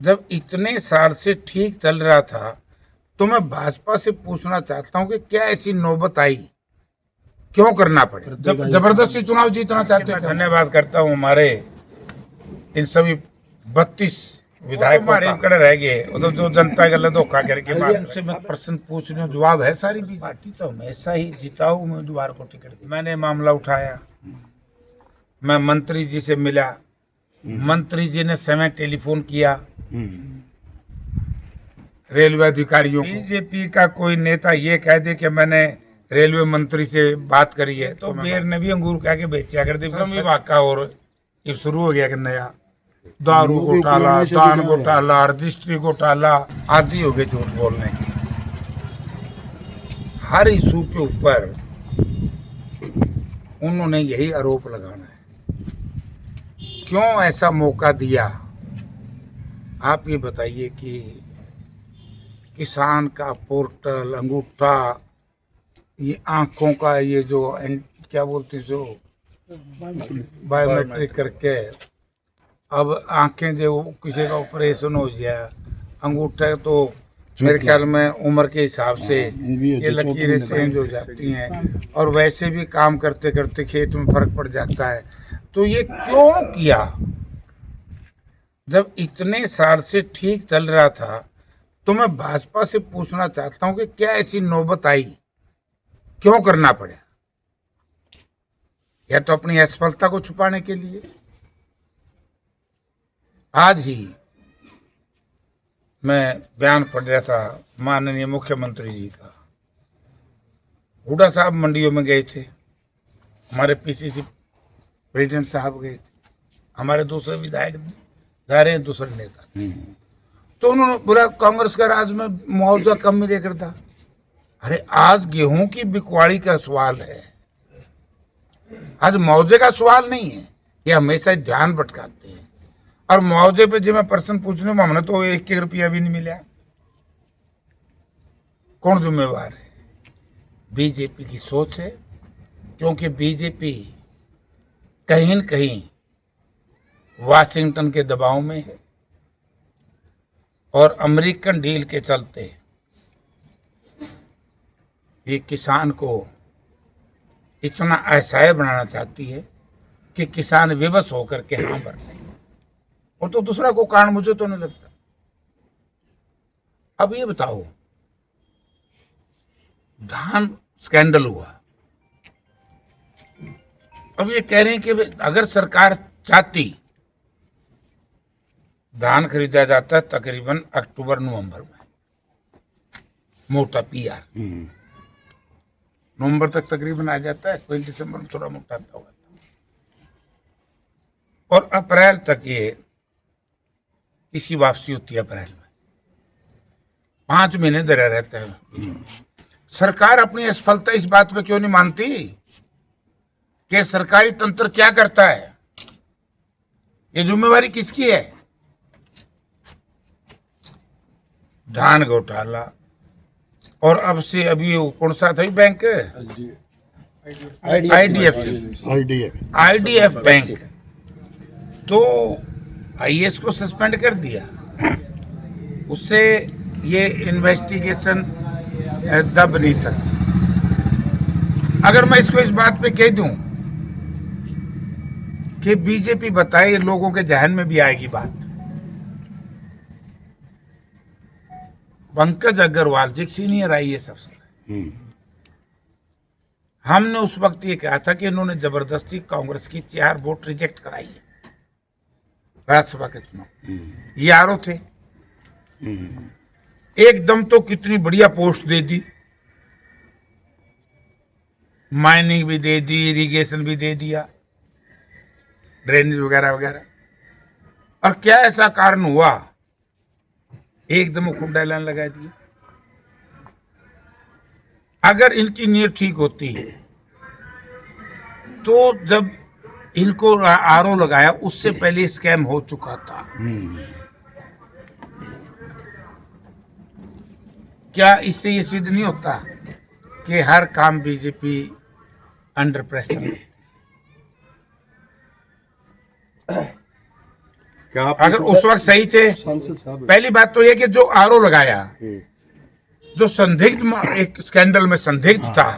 जब इतने साल से ठीक चल रहा था तो मैं भाजपा से पूछना चाहता हूं कि क्या ऐसी नौबत आई, क्यों करना पड़े, जब जबरदस्ती चुनाव जीतना चाहते थे। धन्यवाद करता हूं हमारे इन सभी 32 विधायक हमारे कड़े रह गए, उधर जो जनता गलत धोखा करके उनसे मैं प्रश्न पूछ रहा हूं, जवाब है सारी पार्टी तो हमेशा ही जिताऊ उम्मीदवार को टिकट दी। मैंने मामला उठाया, मैं मंत्री जी से मिला, मंत्री जी ने समय टेलीफोन किया रेलवे अधिकारियों को। बीजेपी का कोई नेता ये कह दे कि मैंने रेलवे मंत्री से बात करी है तो मेयर ने भी अंगूर कह के बेचा कर दी। विभाग का और ये शुरू हो गया कि नया दारू घोटाला, दान घोटाला, रजिस्ट्री घोटाला आदि हो गए झूठ बोलने की। हर इशू के ऊपर उन्होंने यही आरोप लगाना है। क्यों ऐसा मौका दिया, आप ये बताइए कि किसान का पोर्टल, अंगूठा, ये आंखों का ये जो क्या बोलते हैं जो बायोमेट्रिक करके अब आंखें जो किसी का ऑपरेशन हो जाए, अंगूठा तो मेरे ख्याल में उम्र के हिसाब से ये लकीरें चेंज हो जाती हैं और वैसे भी काम करते करते खेत में फर्क पड़ जाता है। तो ये क्यों किया? जब इतने साल से ठीक चल रहा था तो मैं भाजपा से पूछना चाहता हूं कि क्या ऐसी नौबत आई, क्यों करना पड़ा? या तो अपनी असफलता को छुपाने के लिए। आज ही मैं बयान पढ़ रहा था माननीय मुख्यमंत्री जी का। हुड्डा साहब मंडियों में गए थे, हमारे पीसीसी प्रेसिडेंट साहब गए थे, हमारे दूसरे विधायक जा रहे हैं, दूसरे नेता। तो उन्होंने बोला कांग्रेस का राज में मुआवजा कम मिले करता। अरे आज गेहूं की बिकवाड़ी का सवाल है, आज मुआवजे का सवाल नहीं है। ये हमेशा ध्यान भटकाते हैं। और मुआवजे पे जब मैं प्रश्न पूछने में हमने तो 1 रुपया भी नहीं मिला। कौन जिम्मेवार है? बीजेपी की सोच है, क्योंकि बीजेपी कहीं न कहीं वाशिंगटन के दबाव में है और अमेरिकन डील के चलते ये किसान को इतना असहाय बनाना चाहती है कि किसान विवश होकर के हाँ भर दें। और तो दूसरा को कारण मुझे तो नहीं लगता। अब ये बताओ, धान स्कैंडल हुआ, अब ये कह रहे हैं कि अगर सरकार चाहती धान खरीदा जाता है तकरीबन अक्टूबर नवंबर में, मोटा पीआर नवंबर तक तकरीबन आ जाता है, कोई दिसंबर में थोड़ा मोटा होगा और अप्रैल तक ये इसकी वापसी होती है। अप्रैल में 5 महीने दरा रहता है। सरकार अपनी असफलता इस बात पे क्यों नहीं मानती कि सरकारी तंत्र क्या करता है? ये जिम्मेवारी किसकी है? धान घोटाला और अब से अभी कौन सा था बैंक, आईडीएफ बैंक, तो आईएएस को सस्पेंड कर दिया, उससे ये इन्वेस्टिगेशन दब नहीं सकती। अगर मैं इसको इस बात पे कह दूं कि बीजेपी बताए, लोगों के जहन में भी आएगी बात। पंकज अग्रवाल जी सीनियर आईएएस अफसर, हमने उस वक्त ये कहा था कि इन्होंने जबरदस्ती कांग्रेस की 4 वोट रिजेक्ट कराई है राज्यसभा के चुनाव। ये आरोप थे। एकदम तो कितनी बढ़िया पोस्ट दे दी, माइनिंग भी दे दी, इरिगेशन भी दे दिया, ड्रेनेज वगैरह वगैरह। और क्या ऐसा कारण हुआ, एकदम खुंडा ऐलान लगा दिया। अगर इनकी नीयत ठीक होती तो जब इनको आरओ लगाया उससे पहले स्कैम हो चुका था। क्या इससे ये सिद्ध नहीं होता कि हर काम बीजेपी अंडर प्रेशर है? क्या आप अगर उस वक्त सही थे, सांसद साहब पहली बात तो ये कि जो आरओ लगाया, जो संदिग्ध एक स्कैंडल में संदिग्ध था,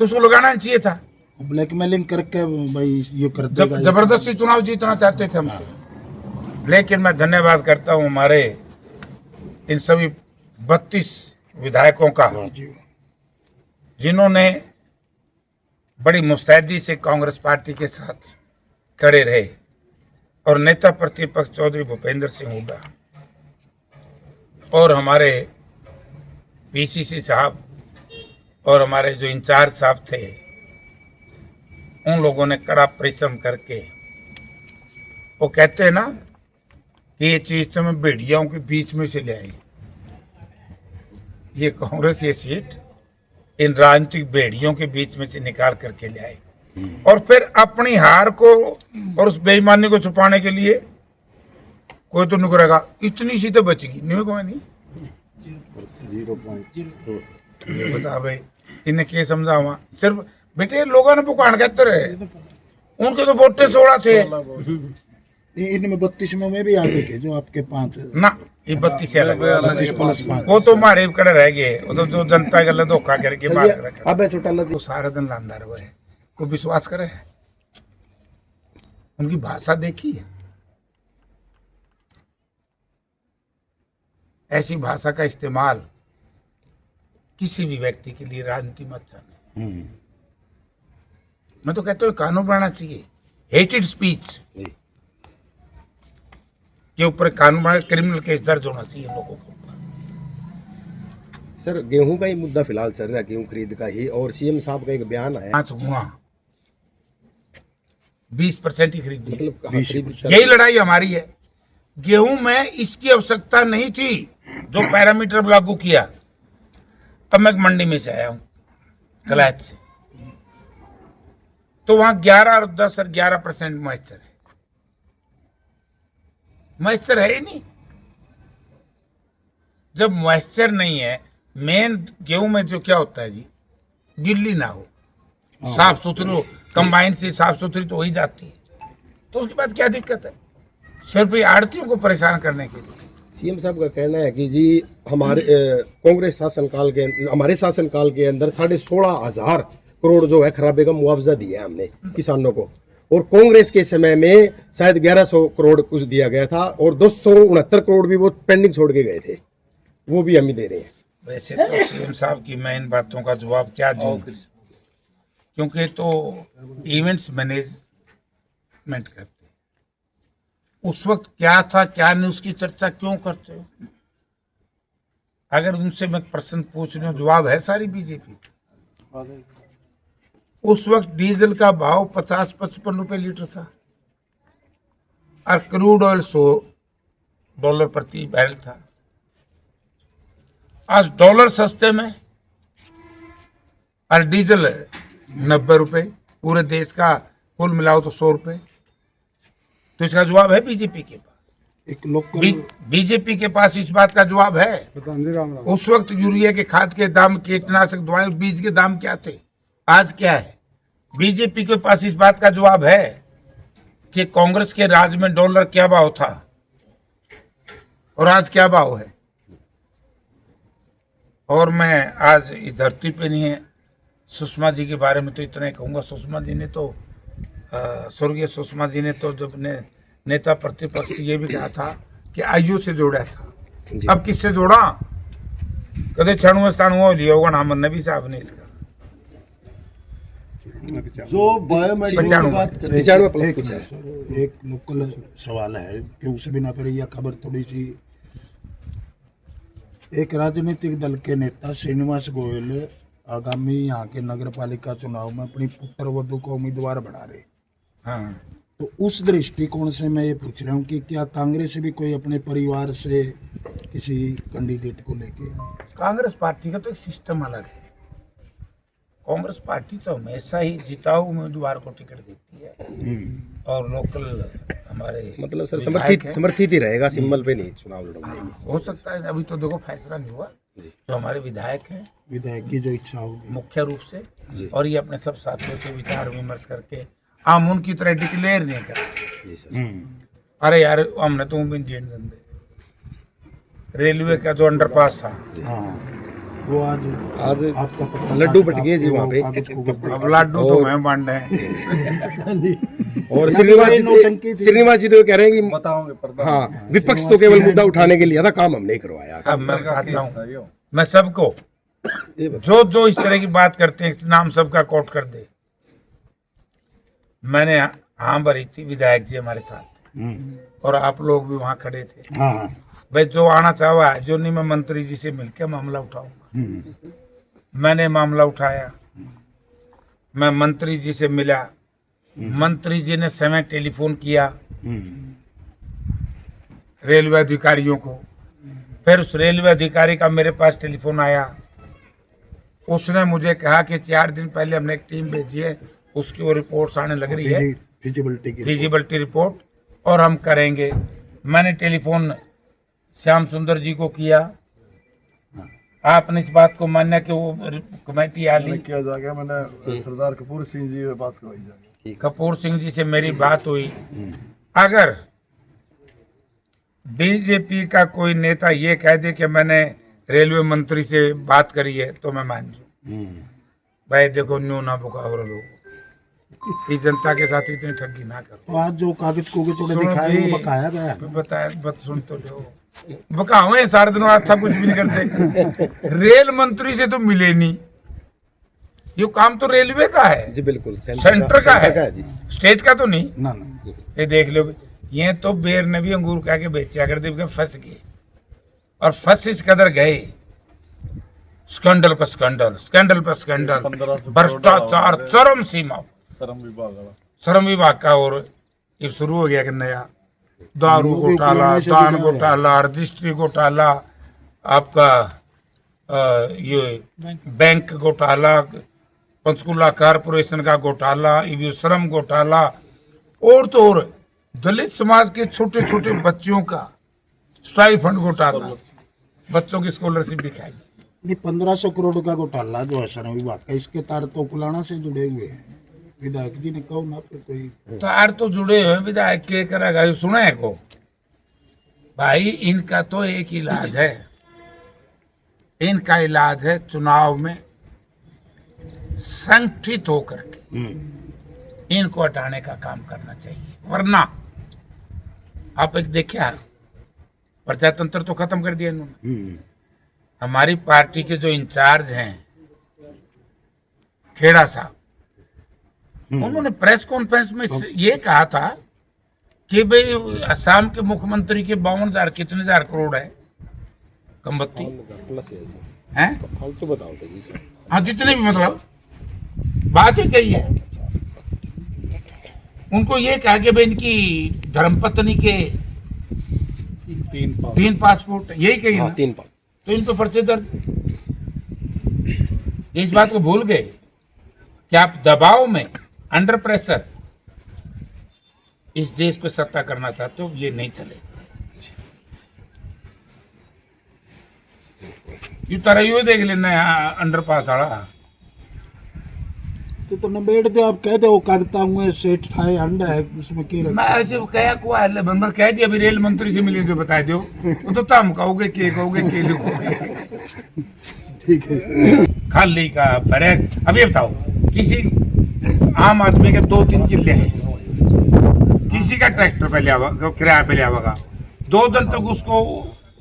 तो उसको लगाना नहीं चाहिए था। ब्लैकमेलिंग करके भाई ये कर देगा। जबरदस्ती चुनाव जीतना चाहते थे हमसे। लेकिन मैं धन्यवाद करता हूं हमारे इन सभी 32 विधायकों का, जिन्होंने बड़ी मुस्तैदी से कांग्रेस पार्टी के साथ खड़े रहे, और नेता प्रतिपक्ष चौधरी भूपेंद्र सिंह हुड्डा और हमारे पीसीसी साहब और हमारे जो इंचार्ज साहब थे, उन लोगों ने कड़ा परिश्रम करके, वो कहते हैं ना कि ये चीज तो मैं भेड़ियाओं के बीच में से ले आई। ये कांग्रेस ये सीट इन राजनीतिक भेड़ियों के बीच में से निकाल करके ले आई, और फिर अपनी हार को और उस बेईमानी को छुपाने के लिए कोई तो नहीं करेगा, इतनी सी तो बचेगी नहीं, कोई नहीं 0.0 बता भाई इन्हें क्या समझावा। सिर्फ बेटे लोगों ने पुकार कहते रहे, उनके तो वोटे 16 थे इनमें 32 में मैं भी आगे के जो आपके 5 ना, ये 32 से अलग है। 32 प्लस 5 वो तो हमारे कड़े रह गए, वो तो जो जनता गल धोखा करके बात करे, अब छोटा वो सारा दिन लांदार हुए को विश्वास करे। उनकी भाषा देखी है, ऐसी भाषा का इस्तेमाल किसी भी व्यक्ति के लिए राजनीति में अच्छा नहीं। मैं तो कहता हूँ कानून बनाना चाहिए, हेटेड स्पीच के ऊपर कानून बना, क्रिमिनल केस दर्ज होना चाहिए लोगों के ऊपर। सर गेहूं का ही मुद्दा फिलहाल चल रहा है, गेहूं खरीद का ही, और सीएम साहब का एक बयान आया 5 गुना 20% ही खरीदी, मतलब यही लड़ाई हमारी है। गेहूं में इसकी आवश्यकता नहीं थी, जो पैरामीटर लागू किया। अब मैं मंडी में से आया हूं कलैच से, तो वहां 11 और 10 और 11% मॉइस्चर है, मॉइस्चर है ही नहीं। जब मॉइस्चर नहीं है, मेन गेहूं में जो क्या होता है जी, गिल्ली ना हो, साफ सुथरी हो, कंबाइन से साफ सुथरी तो हो ही जाती है, तो उसके बाद क्या दिक्कत है, सिर्फ ये आड़तियों को परेशान करने के लिए। सीएम साहब का कहना है कि जी हमारे कांग्रेस शासनकाल के हमारे शासनकाल के अंदर 16,500 करोड़ जो है खराबे का मुआवजा दिया है हमने किसानों को, और कांग्रेस के समय में शायद 1100 करोड़ कुछ दिया गया था, और 269 करोड़ भी वो पेंडिंग छोड़ के गए थे, वो भी हम ही दे रहे हैं। वैसे तो सीएम साहब की मैं इन बातों का जवाब क्या दूं, क्योंकि तो इवेंट्स मैनेजमेंट करते, उस वक्त क्या था क्या नहीं उसकी चर्चा क्यों करते हो। अगर उनसे मैं प्रश्न पूछ रही हूँ, जवाब है सारी बीजेपी। उस वक्त डीजल का भाव 50-55 रुपए लीटर था, और क्रूड ऑयल $100 प्रति बैरल था। आज डॉलर सस्ते में और डीजल 90 रुपए, पूरे देश का कुल मिलाओ तो 100 रुपए। तो इसका जवाब है बीजेपी के पास, एक लोकल बीजेपी के पास इस बात का जवाब है। उस वक्त यूरिया के खाद के दाम, कीटनाशक दवाएं, बीज के दाम क्या थे, आज क्या है। बीजेपी के पास इस बात का जवाब है कि कांग्रेस के राज में डॉलर क्या भाव था और आज क्या भाव है। और मैं आज इस धरती पे नहीं है, सुषमा जी के बारे में तो इतना ही कहूँगा। सुषमा जी ने तो स्वर्गीय सुषमा जी ने तो जब नेता प्रतिपक्ष ये भी कहा था कि आयु से जोड़ा था। अब किससे जोड़ा, कदे 96 लिया होगा नाम नबी साहब ने इसका। जो बायोमेट्रिक की बात करें, 95 प्लस कुछ है। एक लोकल सवाल है कि उसे बिना पर यह खबर थोड़ी सी, एक राजनीतिक दल के नेता श्रीनिवास गोयल आगामी यहाँ के नगर पालिका चुनाव में अपनी पुत्र वधू को उम्मीदवार बना रहे। हाँ, तो उस दृष्टिकोण से मैं ये पूछ रहा हूँ कि क्या कांग्रेस भी कोई अपने परिवार से किसी कैंडिडेट को लेके आए? कांग्रेस पार्टी का तो एक सिस्टम अलग है। कांग्रेस पार्टी तो हमेशा ही जिताऊ उम्मीदवार को टिकट देती है, और लोकल हमारे मतलब सर विधायक हैं। समर्थित ही रहेगा, सिंबल पे नहीं चुनाव लड़वाएंगे। हो सकता है, अभी तो देखो फैसला नहीं हुआ। जो हमारे विधायक हैं, विधायक की जो इच्छा होगी मुख्य रूप से, और ये अपने सब साथियों से विचार विमर्श करके हम उनकी तरह डिक्लेयर नहीं करते। जी सर। अरे यार हमने तो भी जीण दे। रेलवे का जो अंडरपास था, हाँ वो आज आज आपका पता लड्डू बट गए जी वहाँ पे। अब लाडू तो मैं बांट रहे हैं। और नौटंकी थी। श्रीनिवास जी तो कह रहे हैं कि हाँ, विपक्ष तो केवल मुद्दा उठाने के लिए था, काम हम नहीं करवाया। अब मैं बताता हूँ, मैं सबको जो जो इस तरह की बात करते हैं नाम सबका कोट कर दे। मैंने हाँ भरी थी, विधायक जी हमारे साथ और आप लोग भी वहाँ खड़े थे। हाँ भाई जो आना चाहा है, जो नहीं, मैं मंत्री जी से मिलकर मामला उठाऊंगा। मैंने मामला उठाया, मैं मंत्री जी से मिला, मंत्री जी ने समय टेलीफोन किया रेलवे अधिकारियों को। फिर उस रेलवे अधिकारी का मेरे पास टेलीफोन आया, उसने मुझे कहा कि 4 दिन पहले हमने एक टीम भेजी है, उसकी वो रिपोर्ट्स आने लग रही है, फिजिबिलिटी की फिजिबिलिटी रिपोर्ट, और हम करेंगे। मैंने टेलीफोन श्याम सुंदर जी को किया, आपने इस बात को मान्या कि वो कमेटी आली किया जाएगा। मैंने सरदार कपूर सिंह जी से बात करवाई जाएगी। कपूर सिंह जी से मेरी बात हुई। अगर बीजेपी का कोई नेता ये कह दे कि मैंने रेलवे मंत्री से बात करी है तो मैं मान जाऊं। भाई देखो, न्यू ना बुखाओ लोग, इस जनता के साथ इतनी ठगी ना करो। तो आज जो कागज कोगज थोड़े सुनो दिखाए जी, वो बकाया गया। बताया बत सुन तो लो, बकावे सारे दिन अच्छा कुछ भी नहीं करते। रेल मंत्री से तो मिले नहीं, ये काम तो रेलवे का है जी बिल्कुल, सेंटर का है, जी। स्टेट का तो नहीं। ना ना ये देख लो, ये तो बेर ने भी अंगूर कह के बेचा कर दे, फंस गए और फंस इस कदर गए, स्कैंडल पर स्कैंडल, स्कैंडल पर स्कैंडल, भ्रष्टाचार चरम सीमा, श्रम विभाग का। और ये शुरू हो गया कि नया दारू घोटाला, दान घोटाला, रजिस्ट्री घोटाला, आपका ये बैंक घोटाला, पंचकुला कारपोरेशन का घोटाला, ये श्रम घोटाला, और तो और दलित समाज के छोटे छोटे बच्चों का स्टाइफंड घोटाला, बच्चों की स्कॉलरशिप भी खाई। ये 1500 करोड़ का घोटाला जो है श्रम विभाग का, इसके तार तो कुलाना से जुड़े हुए हैं। विधायक जी ने कहो ना फिर कोई तार तो जुड़े हुए, विधायक के करेगा सुना है को। भाई इनका तो एक इलाज है, इनका इलाज है चुनाव में संगठित होकर के इनको हटाने का काम करना चाहिए। वरना आप एक देखिए, प्रजातंत्र तो खत्म कर दिया इन्होंने। हमारी पार्टी के जो इंचार्ज हैं खेड़ा साहब, उन्होंने प्रेस कॉन्फ्रेंस में ये कहा था कि भाई असम के मुख्यमंत्री के 52,000 कितने हजार करोड़ है कमबत्ती हैं, फालतू बताओ तो जी सर। हाँ जितने भी, मतलब बात ही कही है। उनको ये कहा कि भाई इनकी धर्मपत्नी के 3 पासपोर्ट, यही कही ना? 3 पास। तो इन पर पर्चे दर्ज। ये इस बात को भूल गए कि आप दबाव में, अंडर प्रेशर इस देश पे सत्ता करना चाहते हो, ये नहीं चलेगा। यू तरह यू देख लेना अंडर पास वाला तो नबेड़ दो, आप कह दो कागता हुए सेठ ठाए अंडा है उसमें की मैं ऐसे कह को मैं कह दिया अभी रेल मंत्री से मिले जो बता दो, तो तुम कहोगे के लिखोगे। ठीक है। खाली का ब्रेक। अभी बताओ, किसी आम आदमी के 2-3 किले हैं, किसी का ट्रैक्टर पे लिया हुआ, किराया पे लिया होगा, 2 दिन तक उसको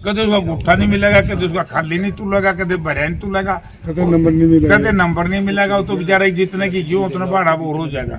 कदे उसका गुट्ठा नहीं मिलेगा, कदे उसका खाली नहीं तुलेगा, कदे भरे नहीं तुलेगा, कदे नंबर नहीं मिलेगा, तो बेचारा जितने की क्यों उतना भाड़ा वो हो जाएगा।